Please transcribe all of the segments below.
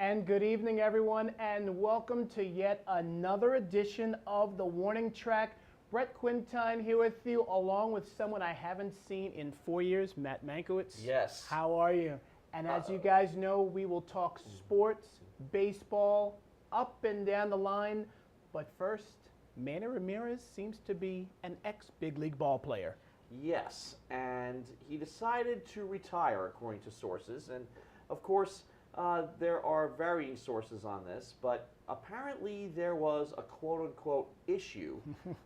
And good evening, everyone, and welcome to yet another edition of the Warning Track. Brett Quintine here with you, along with someone I haven't seen in 4 years, Matt Mankiewicz. Yes. How are you? And as you guys know, we will talk sports, baseball, up and down the line. But first, Manny Ramirez seems to be an ex-big league ball player. Yes, and he decided to retire, according to sources. And, of course, there are varying sources on this, but apparently there was a quote-unquote issue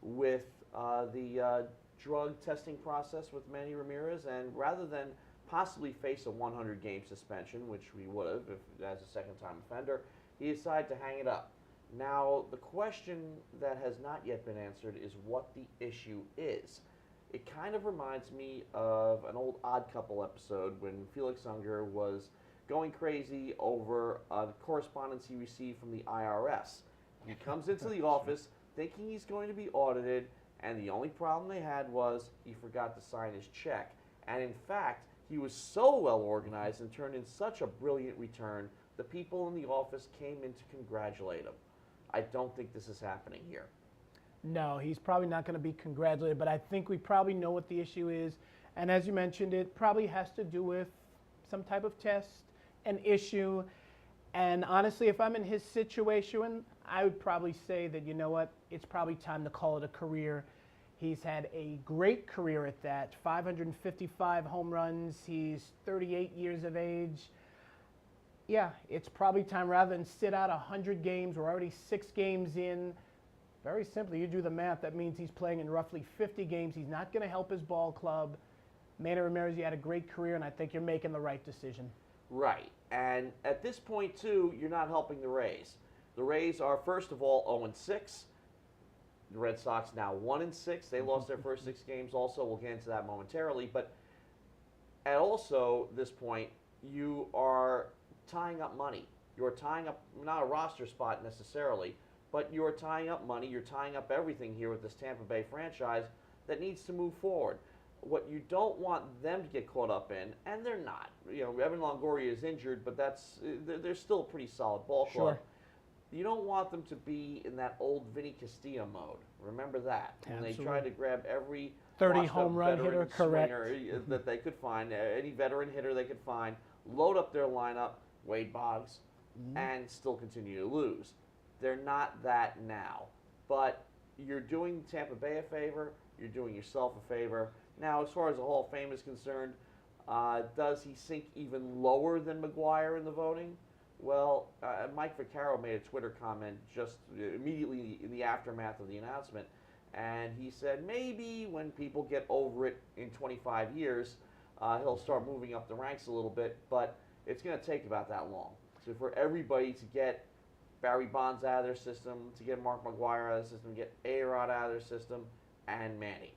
with the drug testing process with Manny Ramirez, and rather than possibly face a 100-game suspension, which we would have if as a second-time offender, he decided to hang it up. Now, the question that has not yet been answered is what the issue is. It kind of reminds me of an old Odd Couple episode when Felix Unger was going crazy over correspondence he received from the IRS. He comes into the office thinking he's going to be audited, and the only problem they had was he forgot to sign his check. And in fact, he was so well organized and turned in such a brilliant return, the people in the office came in to congratulate him. I don't think this is happening here. No, he's probably not going to be congratulated, but I think we probably know what the issue is. And as you mentioned, it probably has to do with some type of test, an issue. And honestly, if I'm in his situation, I would probably say that, you know what, it's probably time to call it a career. He's had a great career at that, 555 home runs. He's 38 years of age. Yeah, it's probably time, rather than sit out 100 games. We're already 6 games in. Very simply, you do the math, that means he's playing in roughly 50 games. He's not going to help his ball club. Manny Ramirez, you had a great career, and I think you're making the right decision. Right, and at this point, too, you're not helping the Rays. The Rays are, first of all, 0-6. The Red Sox now 1-6. They lost their first 6 games also. We'll get into that momentarily. But at also this point, you are tying up money. You're tying up, not a roster spot necessarily, but you're tying up money. You're tying up everything here with this Tampa Bay franchise that needs to move forward. What you don't want them to get caught up in, and they're not. You know, Evan Longoria is injured, but they're still a pretty solid ball club. Sure. You don't want them to be in that old Vinny Castillo mode. Remember that. When Absolutely. they tried to grab every 30 home run hitter, correct, that they could find, any veteran hitter they could find, load up their lineup, Wade Boggs, and still continue to lose. They're not that now. But you're doing Tampa Bay a favor. You're doing yourself a favor. Now, as far as the Hall of Fame is concerned, does he sink even lower than McGwire in the voting? Well, Mike Vaccaro made a Twitter comment just immediately in the aftermath of the announcement, and he said maybe when people get over it in 25 years, he'll start moving up the ranks a little bit, but it's going to take about that long. So for everybody to get Barry Bonds out of their system, to get Mark McGwire out of the system, to get A-Rod out of their system, and Manny.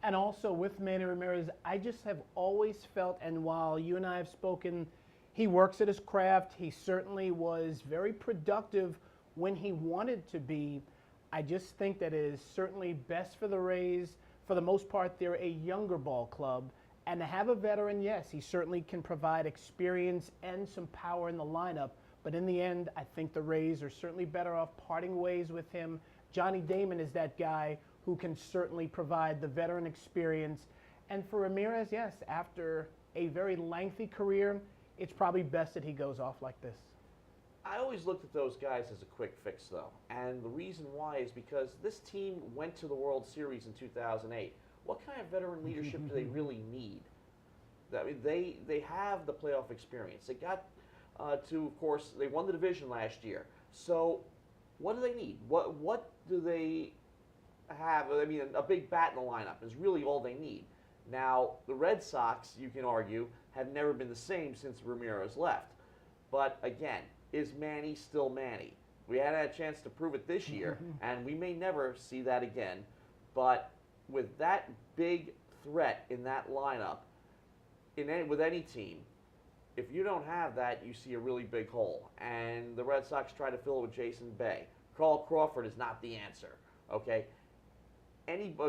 And also with Manny Ramirez, I just have always felt, and while you and I have spoken, he works at his craft. He certainly was very productive when he wanted to be. I just think that it is certainly best for the Rays. For the most part, they're a younger ball club. And to have a veteran, yes, he certainly can provide experience and some power in the lineup. But in the end, I think the Rays are certainly better off parting ways with him. Johnny Damon is that guy who can certainly provide the veteran experience. And for Ramirez, yes, after a very lengthy career, it's probably best that he goes off like this. I always looked at those guys as a quick fix, though. And the reason why is because this team went to the World Series in 2008. What kind of veteran leadership do they really need? I mean, they have the playoff experience. They got to, of course, they won the division last year. So what do they need? What do they have? I mean, a big bat in the lineup is really all they need. Now, the Red Sox, you can argue, have never been the same since Ramirez left. But again, is Manny still Manny? We hadn't had a chance to prove it this year, and we may never see that again. But with that big threat in that lineup, with any team, if you don't have that, you see a really big hole. And the Red Sox try to fill it with Jason Bay. Carl Crawford is not the answer, okay?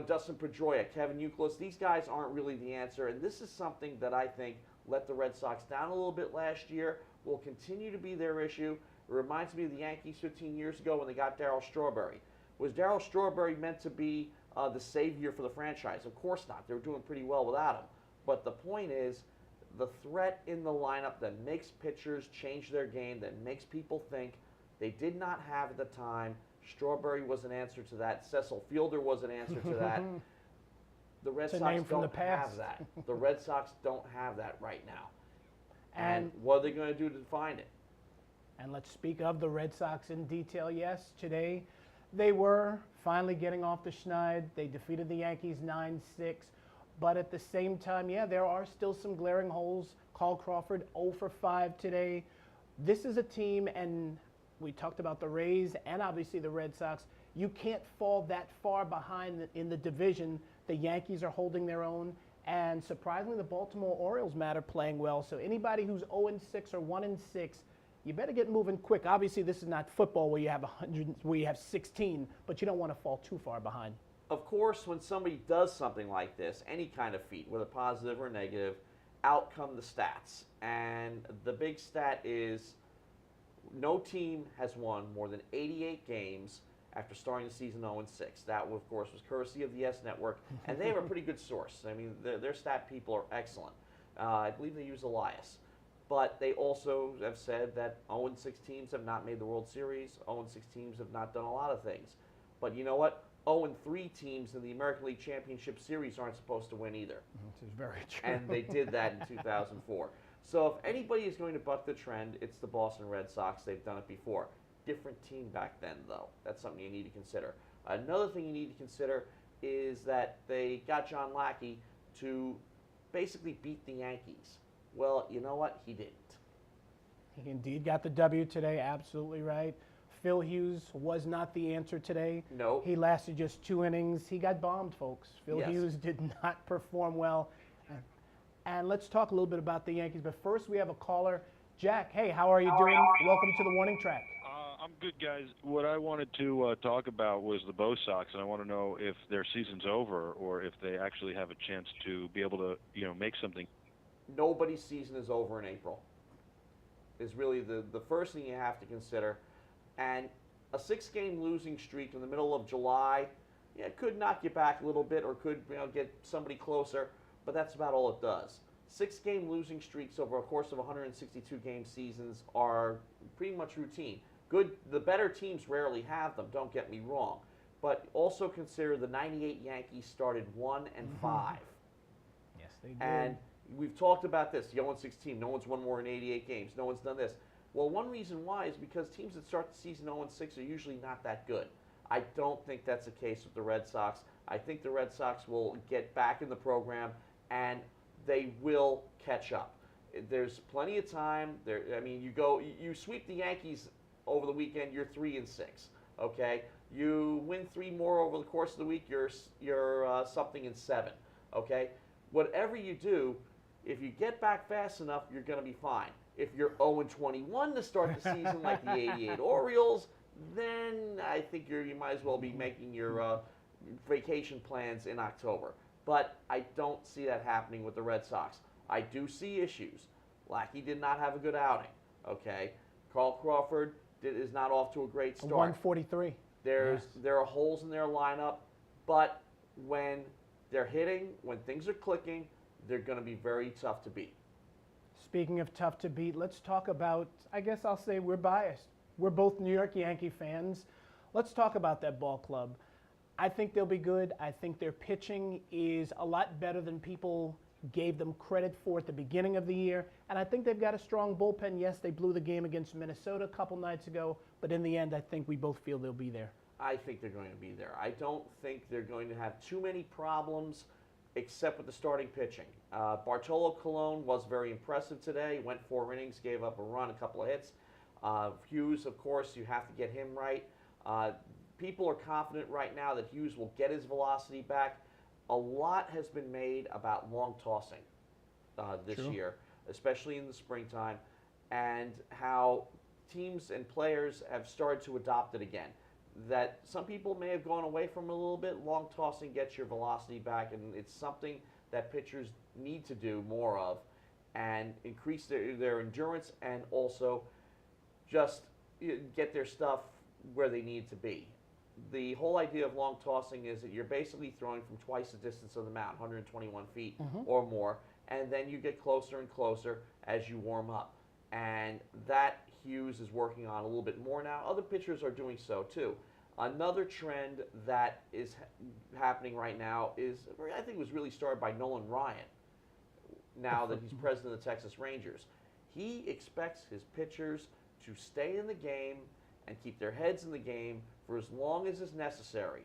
Dustin Pedroia, Kevin Youkilis, these guys aren't really the answer. And this is something that I think let the Red Sox down a little bit last year, will continue to be their issue. It reminds me of the Yankees 15 years ago when they got Darryl Strawberry. Was Darryl Strawberry meant to be the savior for the franchise? Of course not. They were doing pretty well without him. But the point is, the threat in the lineup that makes pitchers change their game, that makes people think, they did not have at the time. Strawberry was an answer to that. Cecil Fielder was an answer to that. The Red Sox don't have that. The Red Sox don't have that right now. And what are they going to do to find it? And let's speak of the Red Sox in detail. Yes, today they were finally getting off the schneid. They defeated the Yankees 9-6. But at the same time, yeah, there are still some glaring holes. Carl Crawford 0 for 5 today. This is a team, and we talked about the Rays and obviously the Red Sox. You can't fall that far behind in the division. The Yankees are holding their own. And surprisingly, the Baltimore Orioles are playing well. So anybody who's 0-6 or 1-6, you better get moving quick. Obviously, this is not football where you have 100, where you have 16, but you don't want to fall too far behind. Of course, when somebody does something like this, any kind of feat, whether positive or negative, out come the stats. And the big stat is no team has won more than 88 games after starting the season 0-6. That, of course, was courtesy of the S Network, and they have a pretty good source. I mean, their stat people are excellent. I believe they use Elias. But they also have said that 0-6 teams have not made the World Series. 0-6 teams have not done a lot of things. But you know what? 0-3 teams in the American League Championship Series aren't supposed to win either. This is very true. And they did that in 2004. So if anybody is going to buck the trend, it's the Boston Red Sox. They've done it before. Different team back then, though. That's something you need to consider. Another thing you need to consider is that they got John Lackey to basically beat the Yankees. Well, you know what? He didn't. He indeed got the W today, absolutely right. Phil Hughes was not the answer today. No. He lasted just 2 innings. He got bombed, folks. Phil Hughes did not perform well. And let's talk a little bit about the Yankees. But first, we have a caller. Jack, hey, how are you doing? Welcome to the Warning Track. I'm good, guys. What I wanted to talk about was the Bo Sox, and I want to know if their season's over or if they actually have a chance to be able to, make something. Nobody's season is over in April. Is really the first thing you have to consider. And a 6-game losing streak in the middle of July, it could knock you back a little bit or could get somebody closer, but that's about all it does. 6-game losing streaks over a course of 162-game seasons are pretty much routine. The better teams rarely have them, don't get me wrong. But also consider the 98 Yankees started 1-5. Yes, they did. And we've talked about this, the 0-6 team. No one's won more than 88 games. No one's done this. Well, one reason why is because teams that start the season 0-6 are usually not that good. I don't think that's the case with the Red Sox. I think the Red Sox will get back in the program, and they will catch up. There's plenty of time. You sweep the Yankees over the weekend, you're 3-6. Okay, you win 3 more over the course of the week, you're something in 7. Okay, whatever you do, if you get back fast enough, you're going to be fine. If you're 0-21 to start the season like the 88 Orioles, then I think you might as well be making your vacation plans in October. But I don't see that happening with the Red Sox. I do see issues. Lackey did not have a good outing. Okay, Carl Crawford is not off to a great start. 143. There are holes in their lineup, but when they're hitting, when things are clicking, they're going to be very tough to beat. Speaking of tough to beat, let's talk about, I guess I'll say we're biased. We're both New York Yankee fans. Let's talk about that ball club. I think they'll be good. I think their pitching is a lot better than people gave them credit for at the beginning of the year. And I think they've got a strong bullpen. Yes, they blew the game against Minnesota a couple nights ago, but in the end, I think we both feel they'll be there. I think they're going to be there. I don't think they're going to have too many problems except with the starting pitching. Bartolo Colon was very impressive today. Went 4 innings, gave up a run, a couple of hits. Hughes, of course, you have to get him right. People are confident right now that Hughes will get his velocity back. A lot has been made about long tossing this year, especially in the springtime, and how teams and players have started to adopt it again. That some people may have gone away from a little bit. Long tossing gets your velocity back, and it's something that pitchers need to do more of. and increase their endurance, and also just get their stuff where they need to be. The whole idea of long tossing is that you're basically throwing from twice the distance of the mound, 121 feet or more, and then you get closer and closer as you warm up. And that Hughes is working on a little bit more now. Other pitchers are doing so too. Another trend that is happening right now is, I think it was really started by Nolan Ryan, now that he's president of the Texas Rangers. He expects his pitchers to stay in the game and keep their heads in the game for as long as is necessary.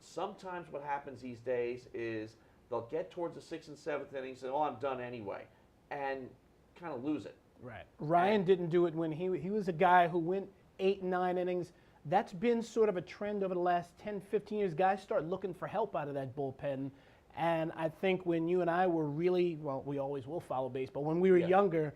Sometimes what happens these days is they'll get towards the 6th and 7th innings and, oh, I'm done anyway, and kind of lose it. Right. Ryan didn't do it when he was a guy who went 8 and 9 innings. That's been sort of a trend over the last 10, 15 years. Guys start looking for help out of that bullpen. And I think when you and I were really, well, we always will follow baseball. When we were younger,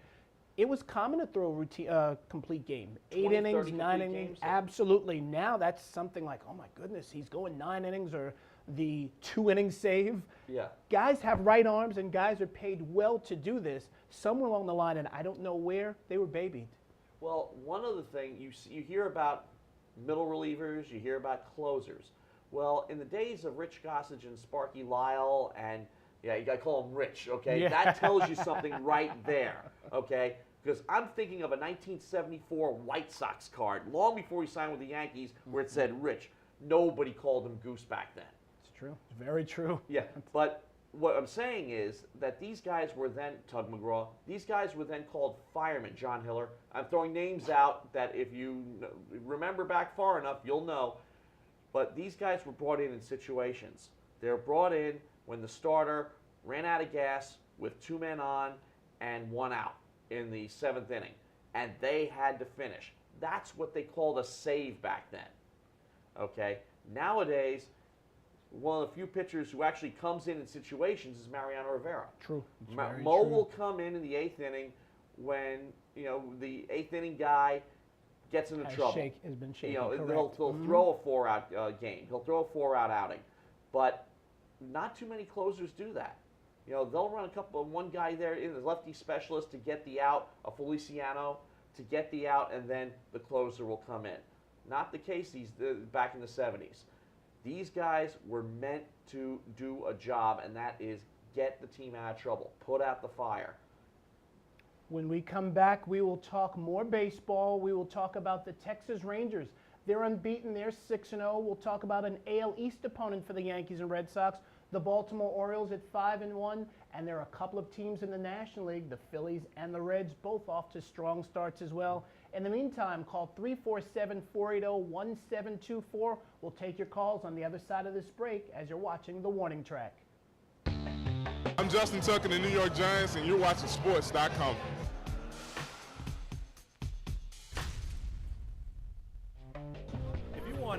it was common to throw a complete game. 8 innings, 9 innings, games, absolutely. Now that's something like, oh my goodness, he's going 9 innings or the 2-inning save. Yeah. Guys have right arms and guys are paid well to do this. Somewhere along the line, and I don't know where, they were babied. Well, one other thing, you hear about middle relievers, you hear about closers. Well, in the days of Rich Gossage and Sparky Lyle, and yeah, you got to call him Rich, okay? Yeah. That tells you something right there, okay? Because I'm thinking of a 1974 White Sox card, long before he signed with the Yankees, where it said Rich. Nobody called him Goose back then. It's true. It's very true. Yeah, but what I'm saying is that these guys were then, Tug McGraw, these guys were then called firemen, John Hiller. I'm throwing names out that if you remember back far enough, you'll know. But these guys were brought in situations. They were brought in when the starter ran out of gas with 2 men on and 1 out in the 7th inning, and they had to finish. That's what they called a save back then. Okay? Nowadays, one of the few pitchers who actually comes in situations is Mariano Rivera. True. Mo will come in the 8th inning when, the 8th inning guy gets into trouble. Has been shaky, he'll throw a 4-out game. He'll throw a 4-out outing. But not too many closers do that. They'll run one guy there in the lefty specialist to get the out, a Feliciano to get the out, and then the closer will come in. Not the case back in the 70s. These guys were meant to do a job, and that is get the team out of trouble, put out the fire. When we come back, we will talk more baseball. We will talk about the Texas Rangers. They're unbeaten. They're 6-0. We'll talk about an AL East opponent for the Yankees and Red Sox, the Baltimore Orioles at 5-1, and there are a couple of teams in the National League, the Phillies and the Reds, both off to strong starts as well. In the meantime, call 347-480-1724. We'll take your calls on the other side of this break as you're watching the Warning Track. I'm Justin Tucker, the New York Giants, and you're watching Sports.com.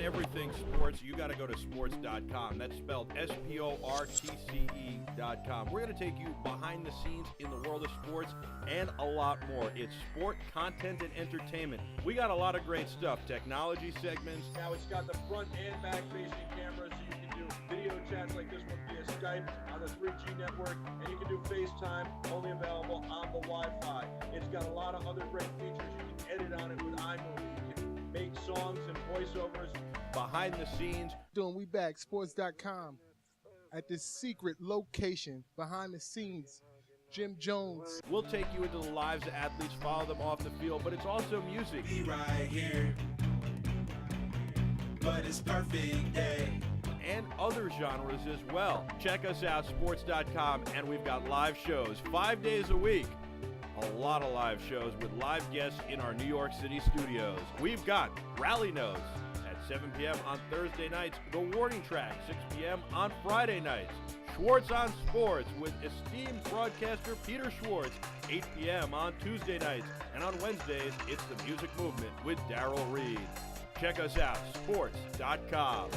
Everything sports, you got to go to sports.com. That's spelled SPORTCE.com. We're going to take you behind the scenes in the world of sports and a lot more. It's sport, content, and entertainment. We got a lot of great stuff. Technology segments. Now it's got the front and back facing cameras, so you can do video chats like this one via Skype on the 3G network, and you can do FaceTime, only available on the Wi-Fi. It's got a lot of other great features. You can edit on it with iMovie. You can make songs and voiceovers. Behind the scenes. We back, sports.com, at this secret location, behind the scenes, Jim Jones. We'll take you into the lives of athletes, follow them off the field, but it's also music. Be right here, but it's perfect day. And other genres as well. Check us out, sports.com, and we've got live shows 5 days a week. A lot of live shows with live guests in our New York City studios. We've got Rally Nose at 7 p.m. on Thursday nights, the Warning Track, 6 p.m. on Friday nights, Schwartz on Sports with esteemed broadcaster Peter Schwartz, 8 p.m. on Tuesday nights, and on Wednesdays, it's the Music Movement with Darryl Reed. Check us out, sports.com.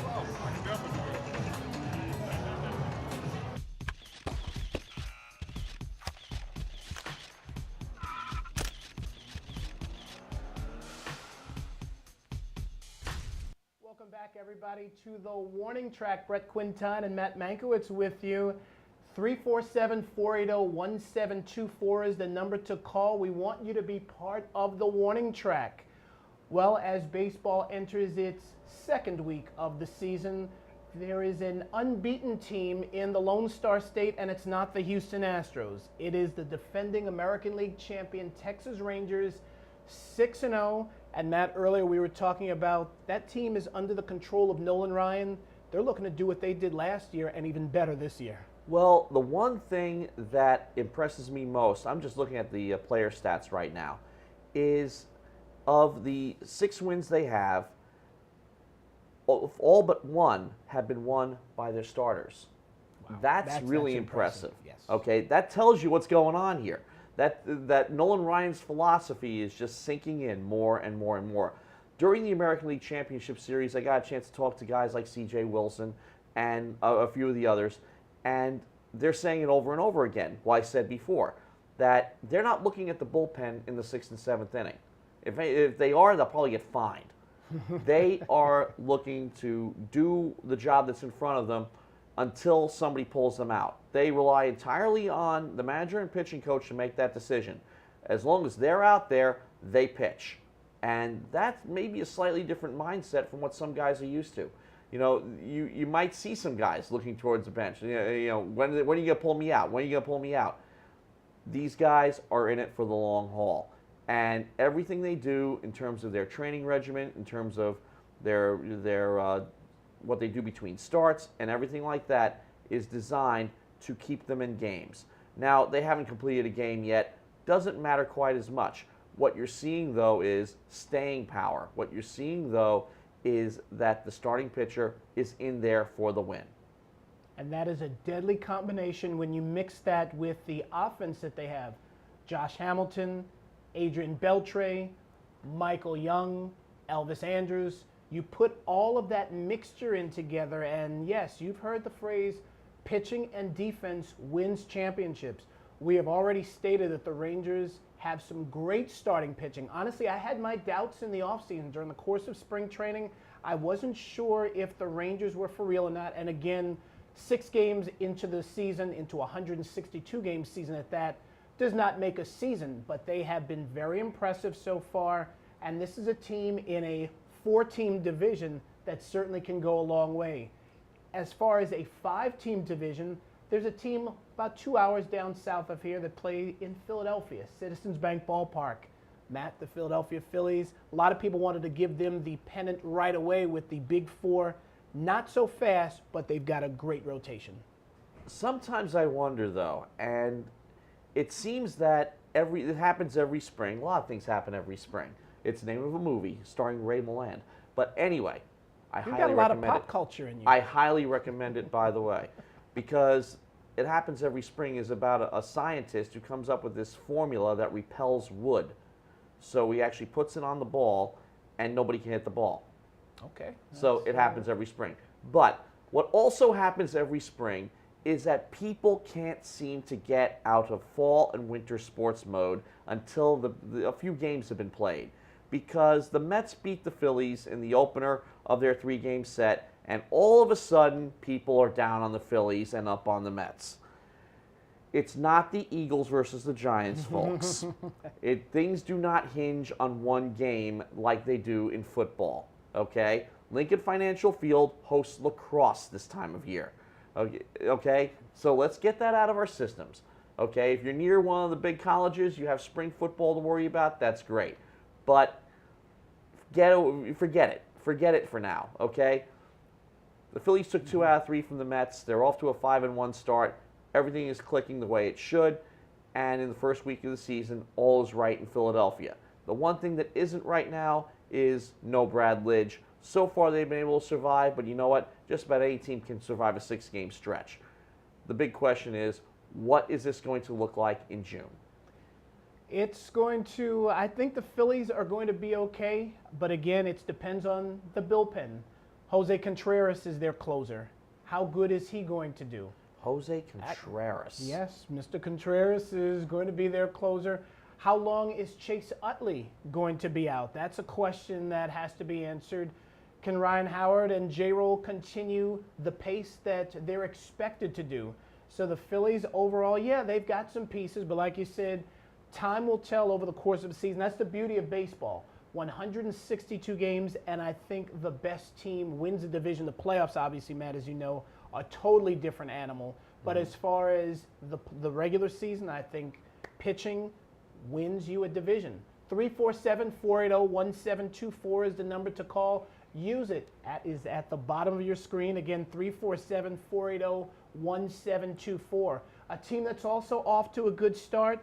Welcome back, everybody, to the Warning Track. Brett Quintine and Matt Mankiewicz with you. 347-480-1724 is the number to call. We want you to be part of the warning track. Well, as baseball enters its second week of the season, there is an unbeaten team in the Lone Star State, and it's not the Houston Astros. It is the defending American League champion Texas Rangers, 6-0. And Matt, earlier we were talking about that team is under the control of Nolan Ryan. They're looking to do what they did last year and even better this year. Well, the one thing that impresses me most, I'm just looking at the player stats right now, is of the 6 wins they have, all but one have been won by their starters. Wow. That's really impressive. Yes. Okay, that tells you what's going on here. That Nolan Ryan's philosophy is just sinking in more and more and more. During the American League Championship Series, I got a chance to talk to guys like C.J. Wilson and a few of the others, and they're saying it over and over again, what I said before, that they're not looking at the bullpen in the 6th and 7th inning. If they are, they'll probably get fined. They are looking to do the job that's in front of them until somebody pulls them out. They rely entirely on the manager and pitching coach to make that decision. As long as they're out there, they pitch. And that's maybe a slightly different mindset from what some guys are used to. You know, you might see some guys looking towards the bench. You know, when are you going to pull me out? When are you going to pull me out? These guys are in it for the long haul. And everything they do in terms of their training regimen, in terms of their what they do between starts and everything like that is designed to keep them in games. Now, they haven't completed a game yet. Doesn't matter quite as much. What you're seeing, though, is staying power. What you're seeing, though, is that the starting pitcher is in there for the win. And that is a deadly combination when you mix that with the offense that they have. Josh Hamilton, Adrian Beltre, Michael Young, Elvis Andrus. You put all of that mixture in together, and yes, you've heard the phrase, pitching and defense wins championships. We have already stated that the Rangers have some great starting pitching. Honestly, I had my doubts in the offseason during the course of spring training. I wasn't sure if the Rangers were for real or not, and again, 6 games into the season, into a 162-game season at that, does not make a season, but they have been very impressive so far, and this is a team in a 4-team division that certainly can go a long way. As far as a 5-team division, there's a team about 2 hours down south of here that play in Philadelphia, Citizens Bank Ballpark. Matt, the Philadelphia Phillies, a lot of people wanted to give them the pennant right away with the Big Four. Not so fast, but they've got a great rotation. Sometimes I wonder, though, and it seems that it happens every spring. A lot of things happen every spring. It's the name of a movie starring Ray Milland. But anyway, I highly recommend it. You've got a lot of pop culture in you. I highly recommend it, by the way, because it happens every spring is about a scientist who comes up with this formula that repels wood. So he actually puts it on the ball, and nobody can hit the ball. Okay. So it happens every spring. But what also happens every spring is that people can't seem to get out of fall and winter sports mode until a few games have been played. Because the Mets beat the Phillies in the opener of their 3-game set, and all of a sudden people are down on the Phillies and up on the Mets. It's not the Eagles versus the Giants, folks. Things do not hinge on one game like they do in football, okay? Lincoln Financial Field hosts lacrosse this time of year, okay? So let's get that out of our systems, okay? If you're near one of the big colleges, you have spring football to worry about, that's great. But forget it. Forget it for now, okay? The Phillies took 2 out of 3 from the Mets. They're off to a 5-1 start. Everything is clicking the way it should. And in the first week of the season, all is right in Philadelphia. The one thing that isn't right now is no Brad Lidge. So far, they've been able to survive, but you know what? Just about any team can survive a 6-game stretch. The big question is, what is this going to look like in June? It's going to, I think the Phillies are going to be okay, but again, it depends on the bullpen. Jose Contreras is their closer. How good is he going to do? Jose Contreras. Yes, Mr. Contreras is going to be their closer. How long is Chase Utley going to be out? That's a question that has to be answered. Can Ryan Howard and J-Roll continue the pace that they're expected to do? So the Phillies overall, yeah, they've got some pieces, but like you said, time will tell over the course of the season. That's the beauty of baseball. 162 games, and I think the best team wins the division. The playoffs, obviously, Matt, as you know, are a totally different animal. But as far as the regular season, I think pitching wins you a division. 347-480-1724 is the number to call. Use it. Is at the bottom of your screen. Again, 347-480-1724. A team that's also off to a good start,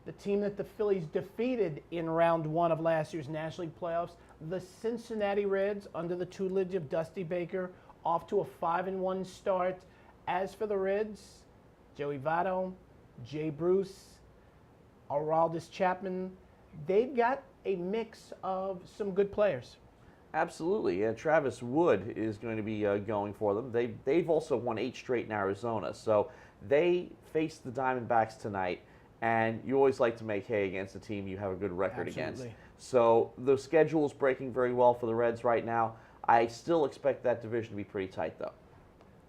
the team that the Phillies defeated in round one of last year's National League playoffs, the Cincinnati Reds, under the tutelage of Dusty Baker, off to a 5-1 start. As for the Reds, Joey Votto, Jay Bruce, Aroldis Chapman, they've got a mix of some good players. Absolutely, and Travis Wood is going to be going for them. They've also won 8 straight in Arizona, so they face the Diamondbacks tonight, and you always like to make hay against a team you have a good record against. So the schedule is breaking very well for the Reds right now. I still expect that division to be pretty tight, though.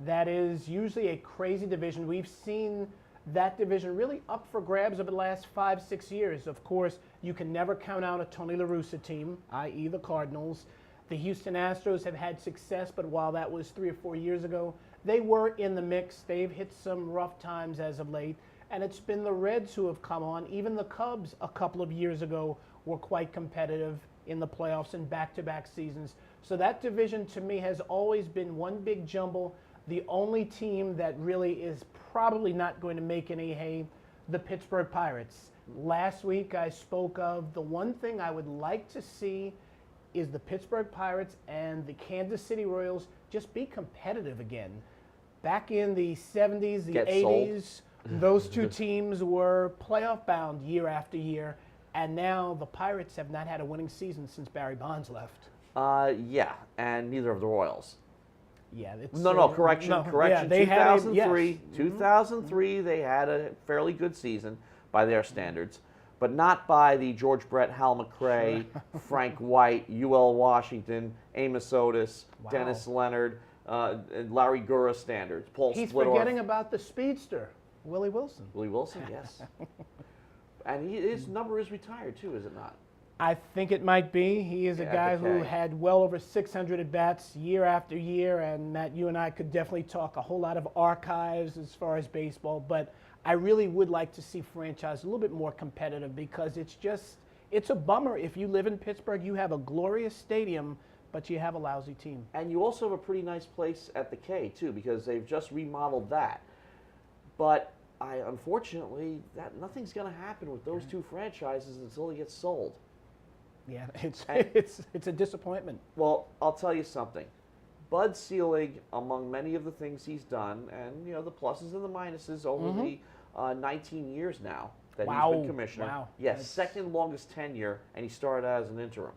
That is usually a crazy division. We've seen that division really up for grabs over the last 5-6 years. Of course, you can never count out a Tony La Russa team, i.e. the Cardinals. The Houston Astros have had success, but while that was 3 or 4 years ago, they were in the mix. They've hit some rough times as of late, and it's been the Reds who have come on. Even the Cubs a couple of years ago were quite competitive in the playoffs in back-to-back seasons. So that division, to me, has always been one big jumble. The only team that really is probably not going to make any hay, the Pittsburgh Pirates. Last week I spoke of the one thing I would like to see is the Pittsburgh Pirates and the Kansas City Royals just be competitive again. Back in the 70s, the 80s, those two teams were playoff bound year after year, and now the Pirates have not had a winning season since Barry Bonds left. Yeah, and neither of the Royals. Yeah, correction. Yeah, they 2003, had 2003, they had a fairly good season by their standards, but not by the George Brett, Hal McRae, Frank White, U.L. Washington, Amos Otis, Dennis Leonard, and Larry Gura standards. Paul He's Splittorff. forgetting about the speedster, Willie Wilson. Willie Wilson, yes. And his number is retired too, is it not? I think it might be. He is a guy who had well over 600 at-bats year after year, and Matt, you and I could definitely talk a whole lot of archives as far as baseball, but I really would like to see franchise a little bit more competitive because it's a bummer if you live in Pittsburgh, you have a glorious stadium, but you have a lousy team. And you also have a pretty nice place at the K, too, because they've just remodeled that. But unfortunately, nothing's going to happen with those two franchises until they get sold. Yeah, it's a disappointment. Well, I'll tell you something. Bud Selig, among many of the things he's done, and the pluses and the minuses over the 19 years now that he's been commissioner. Wow. Yes, second longest tenure, and he started out as an interim.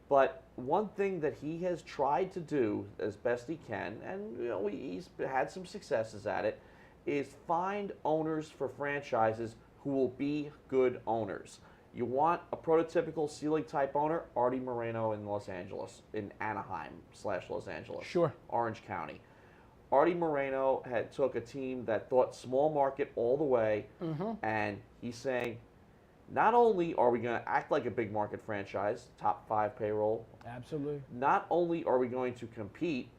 But one thing that he has tried to do as best he can, and he's had some successes at it, is find owners for franchises who will be good owners. You want a prototypical Selig type owner, Artie Moreno in in Anaheim/Los Angeles. Sure. Orange County. Artie Moreno took a team that thought small market all the way, and he's saying, not only are we going to act like a big market franchise, top 5 payroll. Absolutely. Not only are we going to compete,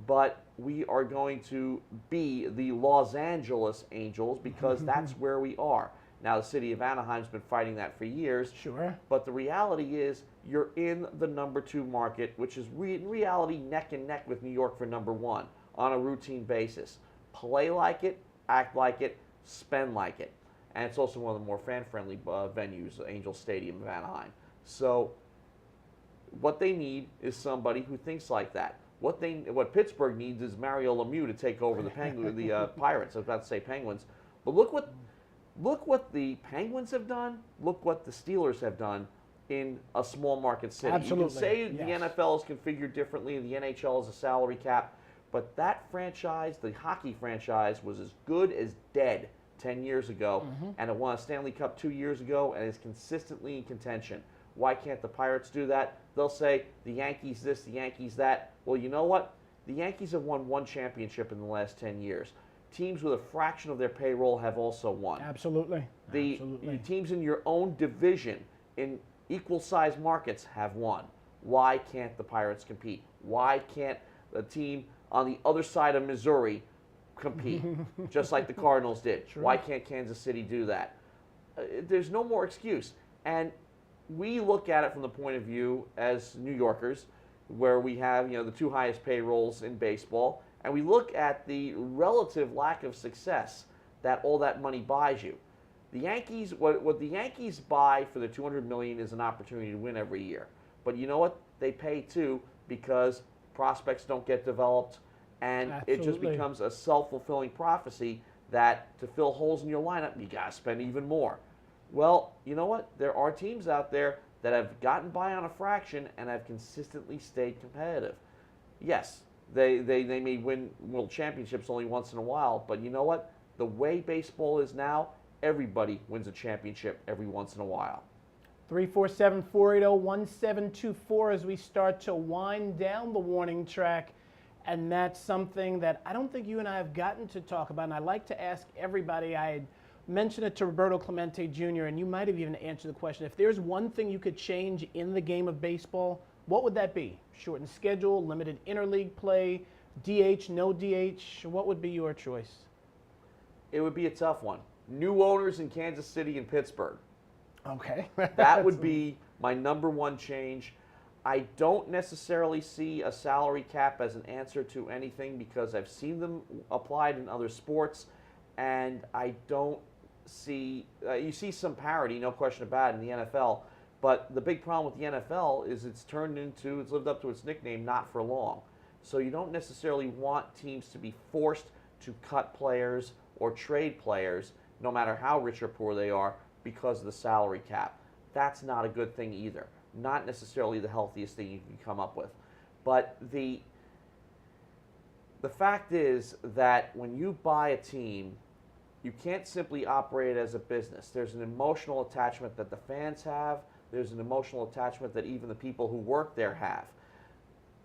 but we are going to be the Los Angeles Angels because that's where we are. Now, the city of Anaheim's been fighting that for years. Sure. But the reality is you're in the number 2 market, which is in reality neck and neck with New York for number 1 on a routine basis. Play like it, act like it, spend like it. And it's also one of the more fan-friendly venues, Angel Stadium of Anaheim. So what they need is somebody who thinks like that. What Pittsburgh needs is Mario Lemieux to take over the Pirates. I was about to say Penguins. But look what the Penguins have done. Look what the Steelers have done in a small market city. Absolutely. You can say the NFL is configured differently, the NHL is a salary cap, but that franchise, the hockey franchise, was as good as dead 10 years ago, and it won a Stanley Cup 2 years ago, and is consistently in contention. Why can't the Pirates do that? They'll say the Yankees this, the Yankees that. Well, you know what? The Yankees have won 1 championship in the last 10 years. teams with a fraction of their payroll have also won. Absolutely. The teams in your own division in equal size markets have won. Why can't the Pirates compete? Why can't the team on the other side of Missouri compete, just like the Cardinals did? True. Why can't Kansas City do that? There's no more excuse. And we look at it from the point of view as New Yorkers, where we have the two highest payrolls in baseball, and we look at the relative lack of success that all that money buys you. The Yankees, what the Yankees buy for the $200 million is an opportunity to win every year. But you know what? They pay too, because prospects don't get developed, and it just Absolutely. becomes a self-fulfilling prophecy that to fill holes in your lineup, you got to spend even more. Well, you know what? There are teams out there that have gotten by on a fraction and have consistently stayed competitive. Yes, they may win world championships only once in a while, but you know what? The way baseball is now, everybody wins a championship every once in a while. 347-480-1724 as we start to wind down the warning track. And that's something that I don't think you and I have gotten to talk about. And I'd like to ask everybody, I had mentioned it to Roberto Clemente Jr., and you might have even answered the question. If there's one thing you could change in the game of baseball, what would that be? Shortened schedule, limited interleague play, DH, no DH? What would be your choice? It would be a tough one. New owners in Kansas City and Pittsburgh. Okay. That would be my number one change. I don't necessarily see a salary cap as an answer to anything because I've seen them applied in other sports, and I don't see you see some parity, no question about it, in the NFL. But the big problem with the NFL is it's lived up to its nickname, not for long. So you don't necessarily want teams to be forced to cut players or trade players, no matter how rich or poor they are, because of the salary cap. That's not a good thing either. Not necessarily the healthiest thing you can come up with. But the fact is that when you buy a team, you can't simply operate it as a business. There's an emotional attachment that the fans have. There's an emotional attachment that even the people who work there have.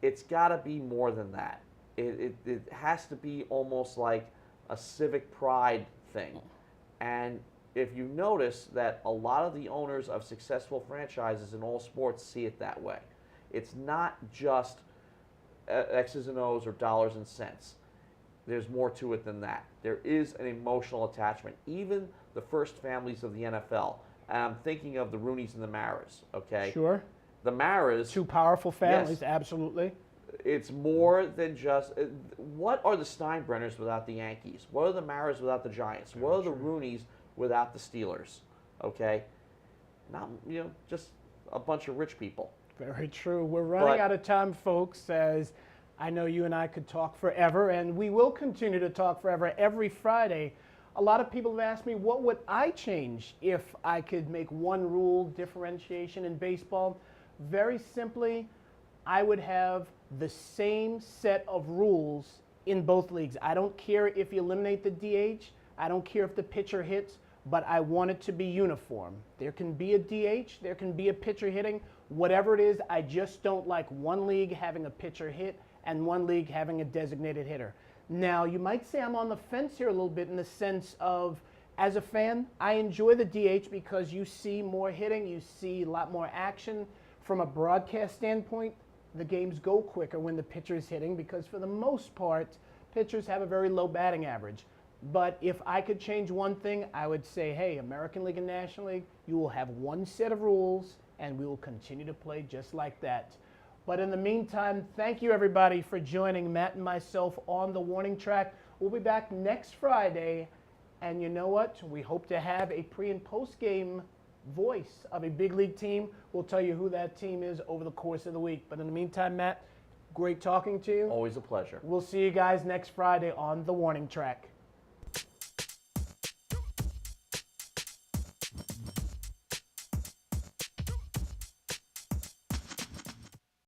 It's got to be more than that. It has to be almost like a civic pride thing. And if you notice that a lot of the owners of successful franchises in all sports see it that way. It's not just X's and O's or dollars and cents. There's more to it than that. There is an emotional attachment. Even the first families of the NFL, and I'm thinking of the Rooneys and the Maras, okay? Sure. The Maras. Two powerful families, Yes. absolutely. It's more than just, what are the Steinbrenners without the Yankees? What are the Maras without the Giants? What are the Rooneys without the Steelers? Okay? Not, just a bunch of rich people. Very true. We're running out of time, folks, as I know you and I could talk forever, and we will continue to talk forever every Friday. A lot of people have asked me, what would I change if I could make one rule differentiation in baseball? Very simply, I would have the same set of rules in both leagues. I don't care if you eliminate the DH. I don't care if the pitcher hits, but I want it to be uniform. There can be a DH, there can be a pitcher hitting, whatever it is. I just don't like one league having a pitcher hit and one league having a designated hitter. Now, you might say I'm on the fence here a little bit in the sense of, as a fan, I enjoy the DH because you see more hitting, you see a lot more action. From a broadcast standpoint, the games go quicker when the pitcher is hitting because for the most part, pitchers have a very low batting average. But if I could change one thing, I would say, hey, American League and National League, you will have one set of rules and we will continue to play just like that. But in the meantime, thank you everybody for joining Matt and myself on the Warning Track. We'll be back next Friday. And you know what? We hope to have a pre and post game voice of a big league team. We'll tell you who that team is over the course of the week. But in the meantime, Matt, great talking to you. Always a pleasure. We'll see you guys next Friday on the Warning Track.